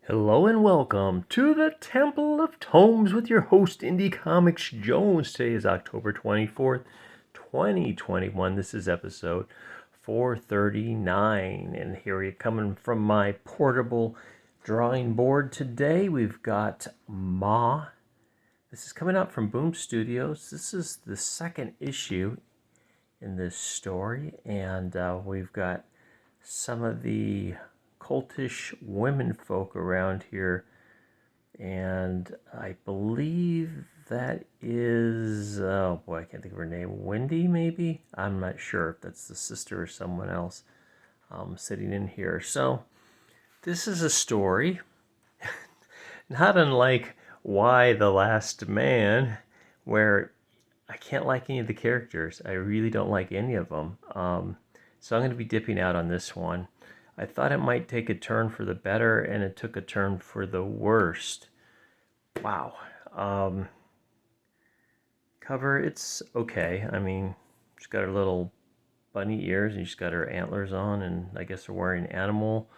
Hello and welcome to the Temple of Tomes with your host, Indie Comics Jones. Today is October 24th, 2021. This is episode 439. And here we are coming from my portable drawing board today. We've got Ma. This is coming out from Boom Studios. This is the second issue in this story. And we've got some of the cultish women folk around here, and I believe that is oh boy, I can't think of her name. Wendy, maybe. I'm not sure if that's the sister or someone else sitting in here. So this is a story not unlike Why the Last Man, where I can't like any of the characters. I really don't like any of them. So I'm going to be dipping out on this one. I thought it might take a turn for the better, and it took a turn for the worst. Wow. Cover, it's okay. I mean, she's got her little bunny ears, and she's got her antlers on, and I guess they're wearing animal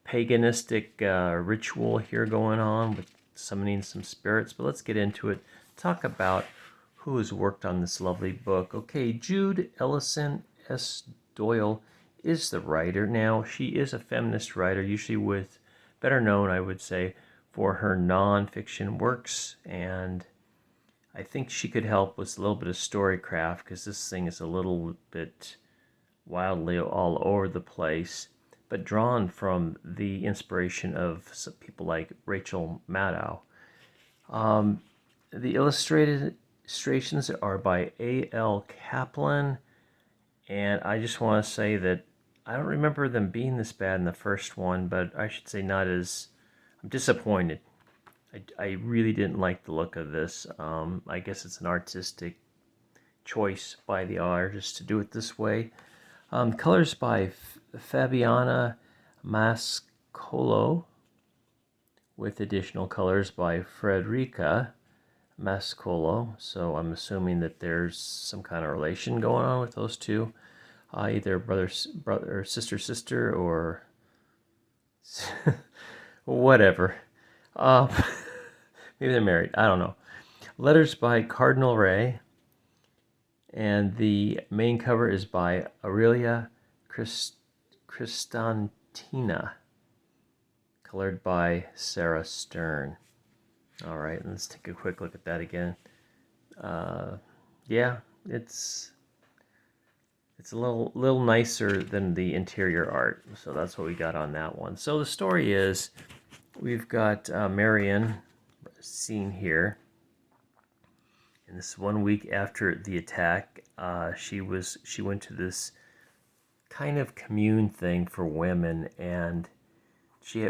paganistic ritual here going on with summoning some spirits. But let's get into it. Talk about who has worked on this lovely book. Okay, Jude Ellison S. Doyle is the writer. Now, she is a feminist writer, usually with, better known, I would say, for her nonfiction works, and I think she could help with a little bit of storycraft, because this thing is a little bit wildly all over the place, but drawn from the inspiration of some people like Rachel Maddow. The illustrations are by A.L. Kaplan, and I just want to say that I don't remember them being this bad in the first one, but I should say not as... I'm disappointed. I really didn't like the look of this. I guess it's an artistic choice by the artist to do it this way. Colors by Fabiana Mascolo, with additional colors by Frederica Mascolo. So I'm assuming that there's some kind of relation going on with those two. Either brother, sister, or whatever. Maybe they're married. I don't know. Letters by Cardinal Ray. And the main cover is by Aurelia Cristantina. Colored by Sarah Stern. All right, let's take a quick look at that again. Yeah, it's a little nicer than the interior art. So that's what we got on that one. So the story is, we've got Marion seen here. And this 1 week after the attack, she went to this kind of commune thing for women, and she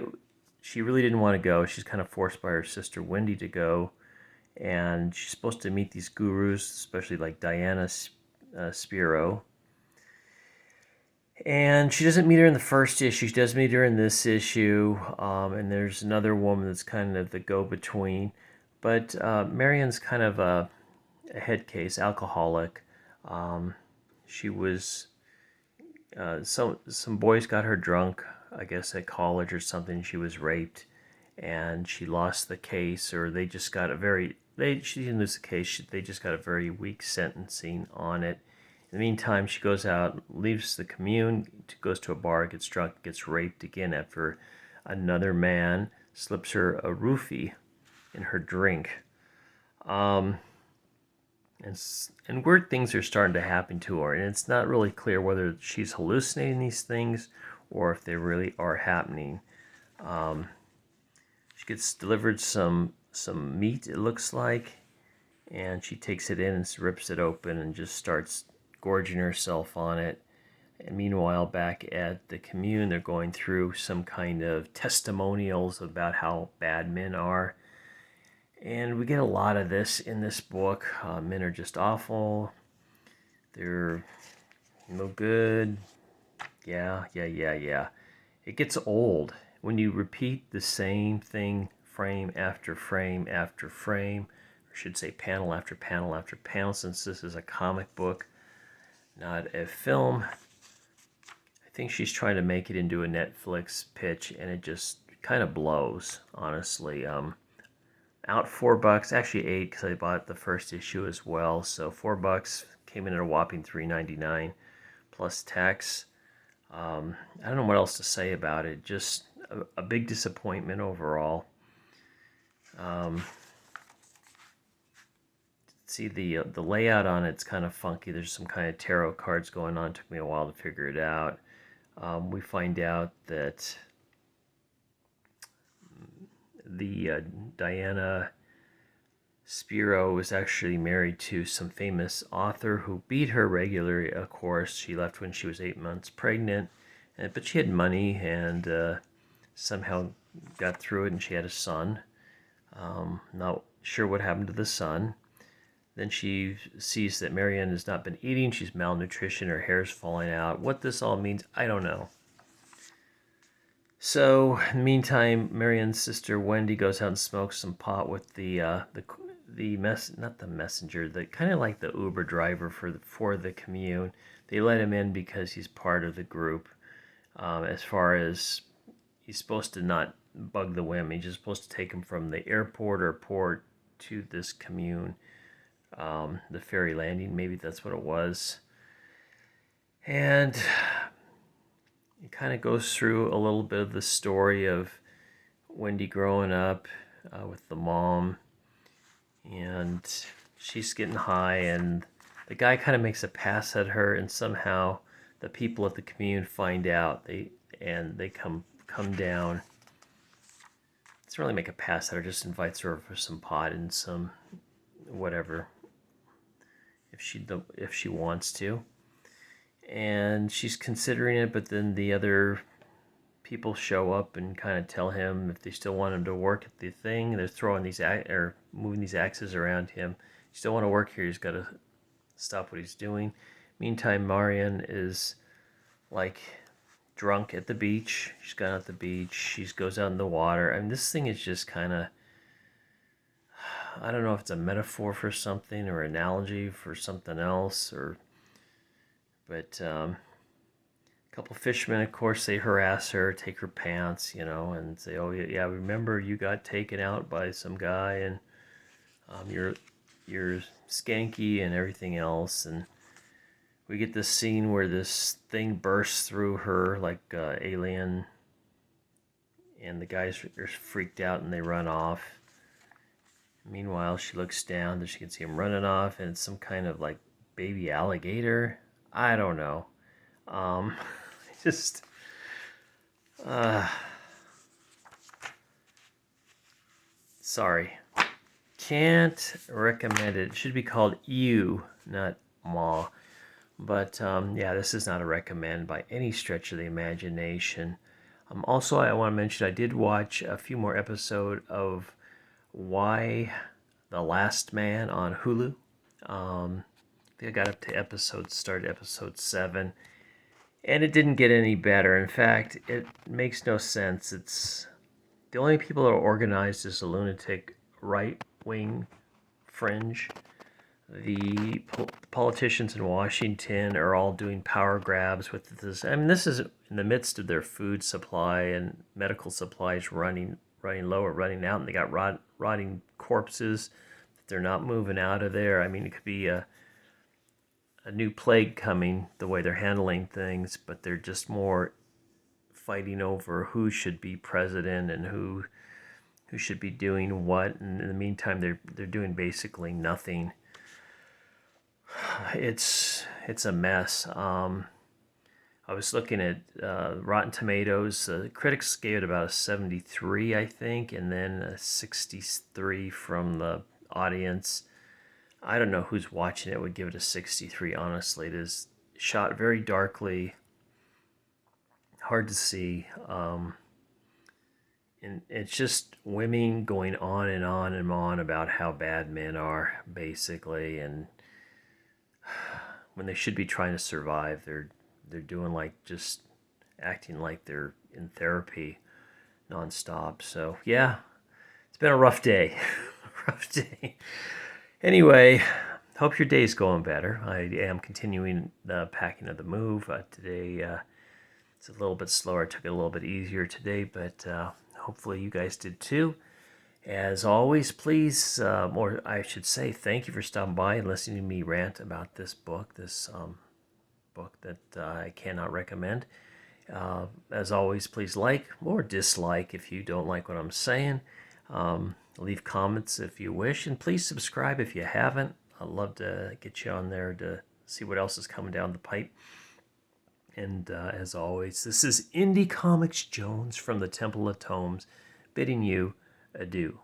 really didn't want to go. She's kind of forced by her sister Wendy to go, and she's supposed to meet these gurus, especially like Diana Spiro. And she doesn't meet her in the first issue. She does meet her in this issue, and there's another woman that's kind of the go-between. But Marion's kind of a head case, alcoholic. She was... some boys got her drunk, I guess at college or something. She was raped, and she lost the case, or they just got she didn't lose the case. They just got a very weak sentencing on it. In the meantime, she goes out, leaves the commune, goes to a bar, gets drunk, gets raped again after another man slips her a roofie in her drink. And weird things are starting to happen to her, and it's not really clear whether she's hallucinating these things or if they really are happening. She gets delivered some meat, it looks like, and she takes it in and rips it open and just starts gorging herself on it. And meanwhile, back at the commune, they're going through some kind of testimonials about how bad men are. And we get a lot of this in this book. Men are just awful. They're no good. Yeah. It gets old when you repeat the same thing frame after frame after frame. Or I should say panel after panel after panel, since this is a comic book, not a film. I think she's trying to make it into a Netflix pitch, and it just kind of blows, honestly. Out $4, actually 8 because I bought the first issue as well. So $4 came in at a whopping $3.99 plus tax. I don't know what else to say about it. Just a big disappointment overall. See the layout on it's kind of funky. There's some kind of tarot cards going on. It took me a while to figure it out. We find out that the Diana Spiro was actually married to some famous author who beat her regularly. Of course, she left when she was 8 months pregnant, but she had money and somehow got through it, and she had a son. Not sure what happened to the son. Then she sees that Marianne has not been eating. She's malnutrition. Her hair's falling out. What this all means, I don't know. So, in the meantime, Marianne's sister Wendy goes out and smokes some pot with the messenger, the kind of like the Uber driver for the commune. They let him in because he's part of the group. As far as he's supposed to not bug the women, he's just supposed to take him from the airport or port to this commune. The ferry landing, maybe that's what it was. And it kind of goes through a little bit of the story of Wendy growing up with the mom, and she's getting high, and the guy kind of makes a pass at her, and somehow the people at the commune find out. They come down. Doesn't really make a pass at her, just invites her over for some pot and some whatever, if she wants to. And she's considering it, but then the other people show up and kind of tell him if they still want him to work at the thing. They're throwing moving these axes around him. You still want to work here, he's got to stop what he's doing. Meantime, Marianne is like drunk at the beach. She's gone at the beach. She goes out in the water. I mean, this thing is just kind of, I don't know if it's a metaphor for something or analogy for something else, but a couple fishermen, of course, they harass her, take her pants, and say, "Oh yeah, remember you got taken out by some guy, and you're skanky and everything else." And we get this scene where this thing bursts through her like alien, and the guys are freaked out and they run off. Meanwhile, she looks down and she can see him running off, and it's some kind of like baby alligator. I don't know. Just sorry. Can't recommend it. It should be called You, not Ma. But yeah, this is not a recommend by any stretch of the imagination. Also, I want to mention I did watch a few more episodes of Why the Last Man on Hulu. I think I got up to episode 7, and it didn't get any better. In fact, it makes no sense. It's the only people that are organized is the lunatic right-wing fringe. The politicians in Washington are all doing power grabs with this. I mean, this is in the midst of their food supply and medical supplies running low or running out, and they got rotting corpses that they're not moving out of there. I mean, it could be a new plague coming the way they're handling things, but they're just more fighting over who should be president and who should be doing what. And in the meantime, they're doing basically nothing. It's a mess. I was looking at Rotten Tomatoes. Critics gave it about a 73, I think, and then a 63 from the audience. I don't know who's watching it would give it a 63, honestly. It is shot very darkly, hard to see. And it's just women going on and on and on about how bad men are, basically. And when they should be trying to survive, they're doing like just acting like they're in therapy nonstop. So yeah, it's been a rough day. Rough day. Anyway, hope your day's going better. I am continuing the packing of the move. Today it's a little bit slower. I took it a little bit easier today, but hopefully you guys did too. As always, please, or I should say, thank you for stopping by and listening to me rant about this book, book that I cannot recommend. As always, please like or dislike if you don't like what I'm saying. Leave comments if you wish, and please subscribe if you haven't. I'd love to get you on there to see what else is coming down the pipe. And as always, this is Indie Comics Jones from the Temple of Tomes, bidding you adieu.